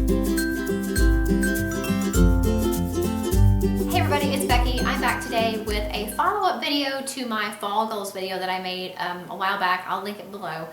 Hey everybody, it's Becky. I'm back today with a follow-up video to my fall goals video that I made a while back. I'll link it below.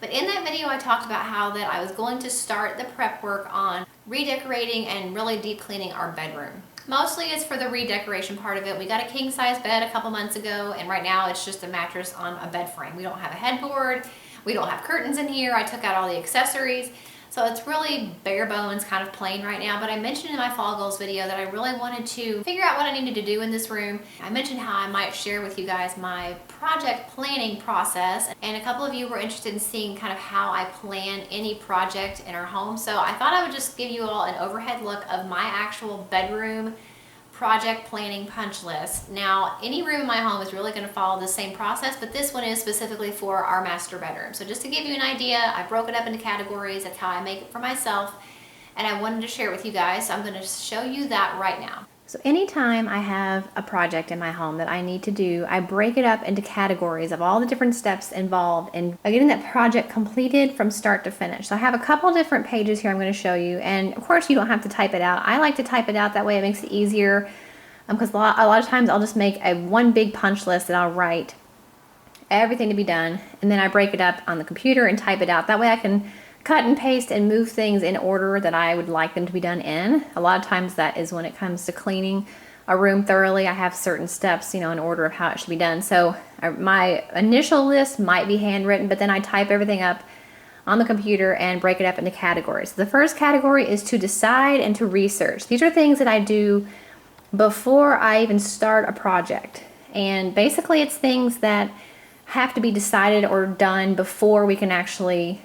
But in that video I talked about how that I was going to start the prep work on redecorating and really deep cleaning our bedroom. Mostly it's for the redecoration part of it. We got a king size bed a couple months ago, and right now it's just a mattress on a bed frame. We don't have a headboard, we don't have curtains in here. I took out all the accessories. So it's really bare bones, kind of plain right now, but I mentioned in my fall goals video that I really wanted to figure out what I needed to do in this room. I mentioned how I might share with you guys my project planning process, and a couple of you were interested in seeing kind of how I plan any project in our home. So I thought I would just give you all an overhead look of my actual bedroom project planning punch list. Now, any room in my home is really going to follow the same process, but this one is specifically for our master bedroom. So just to give you an idea, I broke it up into categories. That's how I make it for myself, and I wanted to share it with you guys. So I'm going to show you that right now. So anytime I have a project in my home that I need to do, I break it up into categories of all the different steps involved in getting that project completed from start to finish. So I have a couple different pages here I'm going to show you, and of course you don't have to type it out. I like to type it out, that way it makes it easier, because a lot of times I'll just make one big punch list that I'll write everything to be done, and then I break it up on the computer and type it out. That way I can cut and paste and move things in order that I would like them to be done in. A lot of times that is when it comes to cleaning a room thoroughly. I have certain steps, in order of how it should be done. So my initial list might be handwritten, but then I type everything up on the computer and break it up into categories. The first category is to decide and to research. These are things that I do before I even start a project. And basically it's things that have to be decided or done before we can actually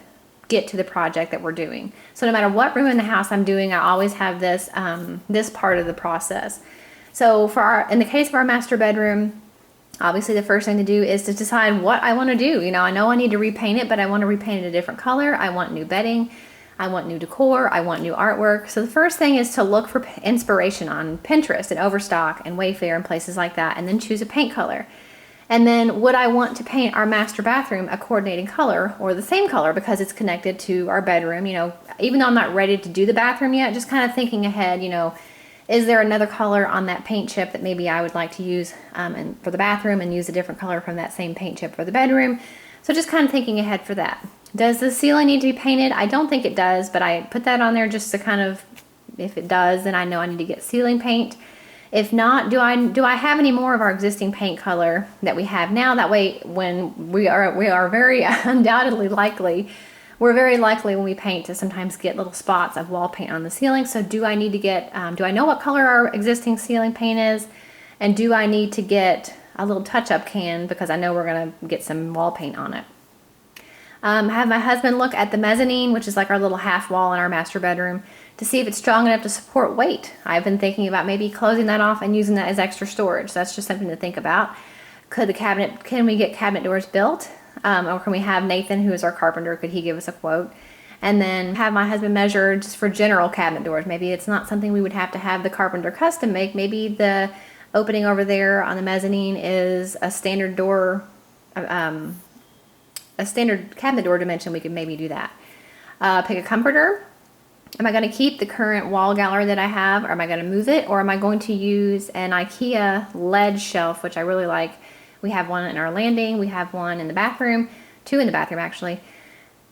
get to the project that we're doing. So no matter what room in the house I'm doing, I always have this this part of the process. So in the case of our master bedroom, obviously the first thing to do is to decide what I want to do. I know I need to repaint it, but I want to repaint it a different color. I want new bedding, I want new decor, I want new artwork. So the first thing is to look for inspiration on Pinterest and Overstock and Wayfair and places like that, and then choose a paint color. And then would I want to paint our master bathroom a coordinating color or the same color because it's connected to our bedroom? Even though I'm not ready to do the bathroom yet, just kind of thinking ahead, is there another color on that paint chip that maybe I would like to use for the bathroom, and use a different color from that same paint chip for the bedroom? So just kind of thinking ahead for that. Does the ceiling need to be painted? I don't think it does, but I put that on there just to kind of, if it does, then I know I need to get ceiling paint. If not, do I have any more of our existing paint color that we have now? That way, when we are very undoubtedly likely, we're very likely when we paint to sometimes get little spots of wall paint on the ceiling. So do I need to get, do I know what color our existing ceiling paint is? And do I need to get a little touch-up can because I know we're gonna get some wall paint on it? Have my husband look at the mezzanine, which is like our little half wall in our master bedroom, to see if it's strong enough to support weight. I've been thinking about maybe closing that off and using that as extra storage. So that's just something to think about. Can we get cabinet doors built? Or can we have Nathan, who is our carpenter, could he give us a quote? And then have my husband measure just for general cabinet doors. Maybe it's not something we would have to have the carpenter custom make. Maybe the opening over there on the mezzanine is a standard door, a standard cabinet door dimension. We could maybe do that. Pick a comforter. Am I going to keep the current wall gallery that I have, or am I going to move it, or am I going to use an IKEA ledge shelf, which I really like? We have one in our landing, we have one in the bathroom, 2 in the bathroom actually.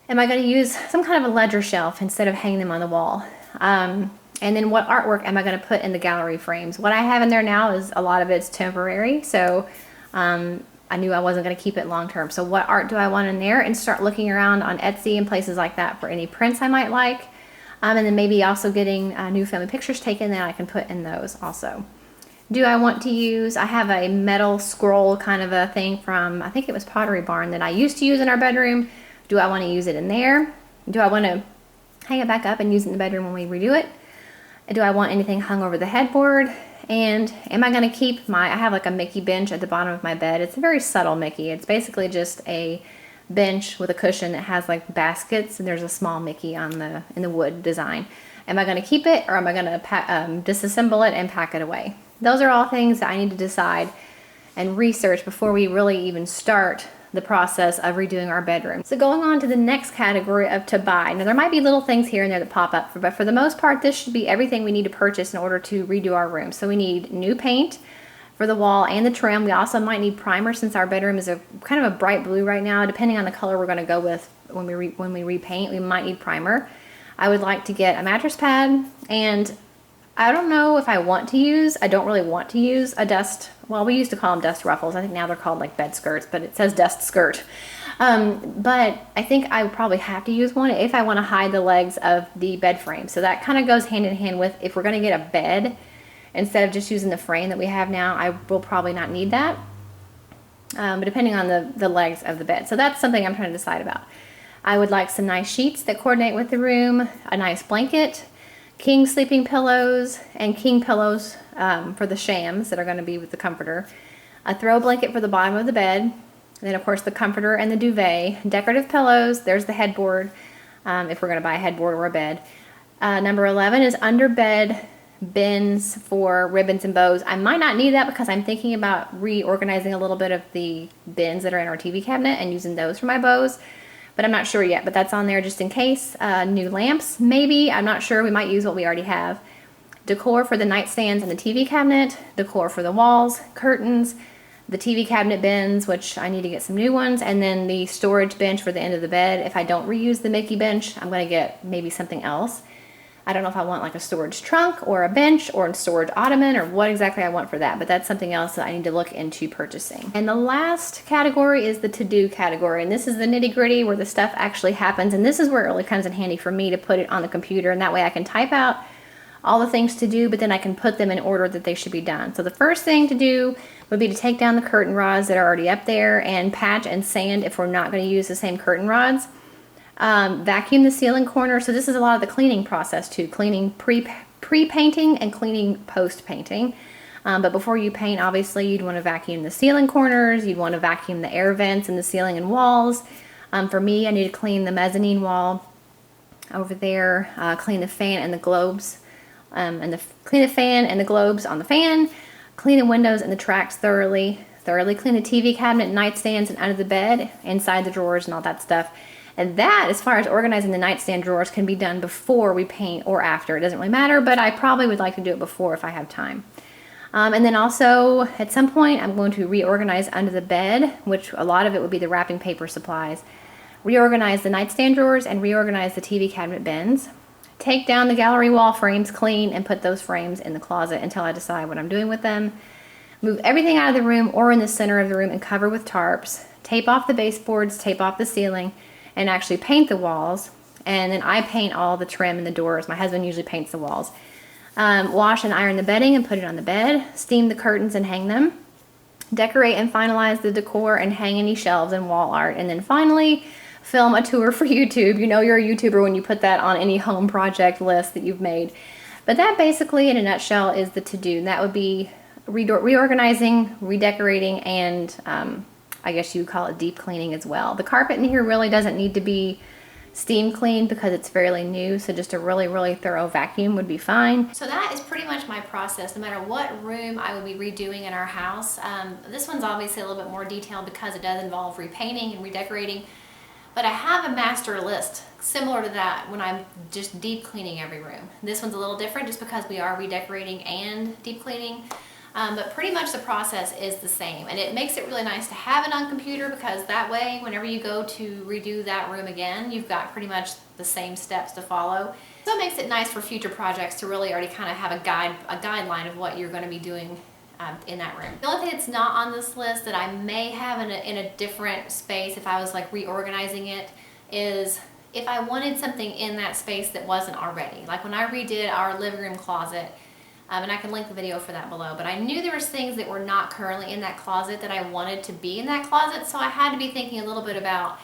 Am I going to use some kind of a ledger shelf instead of hanging them on the wall? And then what artwork am I going to put in the gallery frames? What I have in there now is a lot of it's temporary, so I knew I wasn't going to keep it long term. So what art do I want in there? And start looking around on Etsy and places like that for any prints I might like. And then maybe also getting new family pictures taken that I can put in those also. Do I want to use, I have a metal scroll kind of a thing from, I think it was Pottery Barn, that I used to use in our bedroom. Do I want to use it in there? Do I want to hang it back up and use it in the bedroom when we redo it? Do I want anything hung over the headboard? And am I going to keep I have like a Mickey bench at the bottom of my bed. It's a very subtle Mickey. It's basically just a bench with a cushion that has like baskets, and there's a small Mickey in the wood design. Am I going to keep it, or am I going to disassemble it and pack it away? Those are all things that I need to decide and research before we really even start the process of redoing our bedroom. So going on to the next category of to buy. Now there might be little things here and there that pop up, but for the most part, this should be everything we need to purchase in order to redo our room. So we need new paint for the wall and the trim. We also might need primer since our bedroom is a kind of a bright blue right now. Depending on the color we're going to go with when we repaint, we might need primer. I would like to get a mattress pad, and I don't know if I don't really want to use a dust, well, we used to call them dust ruffles. I think now they're called like bed skirts, but it says dust skirt. But I think I would probably have to use one if I want to hide the legs of the bed frame. So that kind of goes hand in hand with, if we're going to get a bed, instead of just using the frame that we have now, I will probably not need that. But depending on the legs of the bed. So that's something I'm trying to decide about. I would like some nice sheets that coordinate with the room, a nice blanket, king sleeping pillows, and king pillows for the shams that are going to be with the comforter, a throw blanket for the bottom of the bed, and then of course the comforter and the duvet, decorative pillows, there's the headboard, if we're going to buy a headboard or a bed. Number 11 is under bed bins for ribbons and bows. I might not need that because I'm thinking about reorganizing a little bit of the bins that are in our TV cabinet and using those for my bows. But I'm not sure yet, but that's on there just in case. New lamps, maybe. I'm not sure. We might use what we already have. Decor for the nightstands and the TV cabinet. Decor for the walls, curtains, the TV cabinet bins, which I need to get some new ones, and then the storage bench for the end of the bed. If I don't reuse the Mickey bench, I'm going to get maybe something else. I don't know if I want like a storage trunk or a bench or a storage ottoman or what exactly I want for that, but that's something else that I need to look into purchasing. And the last category is the to-do category, and this is the nitty-gritty where the stuff actually happens, and this is where it really comes in handy for me to put it on the computer, and that way I can type out all the things to do, but then I can put them in order that they should be done. So the first thing to do would be to take down the curtain rods that are already up there and patch and sand if we're not going to use the same curtain rods. Vacuum the ceiling corner. So this is a lot of the cleaning process too. Cleaning pre-painting and cleaning post-painting. But before you paint, obviously, you'd want to vacuum the ceiling corners. You'd want to vacuum the air vents in the ceiling and walls. For me, I need to clean the mezzanine wall over there. Clean the fan and the globes. Clean the fan and the globes on the fan. Clean the windows and the tracks thoroughly. Thoroughly clean the TV cabinet, nightstands, and under the bed, inside the drawers and all that stuff. And that, as far as organizing the nightstand drawers, can be done before we paint or after. It doesn't really matter, but I probably would like to do it before if I have time. And then also, at some point, I'm going to reorganize under the bed, which a lot of it would be the wrapping paper supplies. Reorganize the nightstand drawers and reorganize the TV cabinet bins. Take down the gallery wall frames, clean, and put those frames in the closet until I decide what I'm doing with them. Move everything out of the room or in the center of the room and cover with tarps. Tape off the baseboards, tape off the ceiling, and actually paint the walls. And then I paint all the trim and the doors. My husband usually paints the walls. Wash and iron the bedding and put it on the bed. Steam the curtains and hang them. Decorate and finalize the decor and hang any shelves and wall art. And then finally, film a tour for YouTube. You know you're a YouTuber when you put that on any home project list that you've made. But that basically, in a nutshell, is the to-do. And that would be reorganizing, redecorating, and I guess you would call it deep cleaning as well. The carpet in here really doesn't need to be steam cleaned because it's fairly new, so just a really, really thorough vacuum would be fine. So that is pretty much my process, no matter what room I would be redoing in our house. This one's obviously a little bit more detailed because it does involve repainting and redecorating, but I have a master list similar to that when I'm just deep cleaning every room. This one's a little different just because we are redecorating and deep cleaning. But pretty much the process is the same, and it makes it really nice to have it on computer because that way whenever you go to redo that room again, you've got pretty much the same steps to follow. So it makes it nice for future projects to really already kind of have a guideline of what you're going to be doing in that room. The only thing that's not on this list that I may have in a different space if I was like reorganizing it is if I wanted something in that space that wasn't already. Like when I redid our living room closet, and I can link the video for that below, but I knew there was things that were not currently in that closet that I wanted to be in that closet, so I had to be thinking a little bit about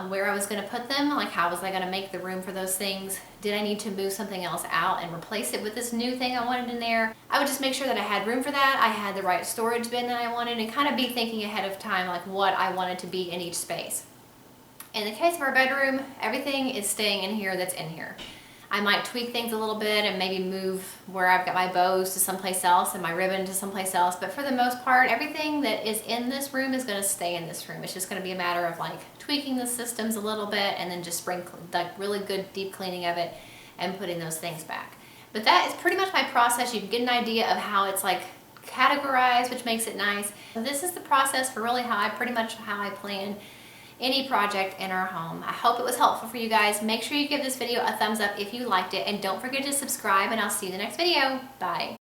where I was going to put them, like how was I going to make the room for those things. Did I need to move something else out and replace it with this new thing I wanted in there? I would just make sure that I had room for that, I had the right storage bin that I wanted, and kind of be thinking ahead of time like what I wanted to be in each space. In the case of our bedroom, everything is staying in here that's in here. I might tweak things a little bit and maybe move where I've got my bows to someplace else and my ribbon to someplace else. But for the most part, everything that is in this room is gonna stay in this room. It's just gonna be a matter of like tweaking the systems a little bit and then just sprinkling like really good deep cleaning of it and putting those things back. But that is pretty much my process. You can get an idea of how it's like categorized, which makes it nice. This is the process for really how I plan any project in our home. I hope it was helpful for you guys. Make sure you give this video a thumbs up if you liked it, and don't forget to subscribe, and I'll see you in the next video. Bye.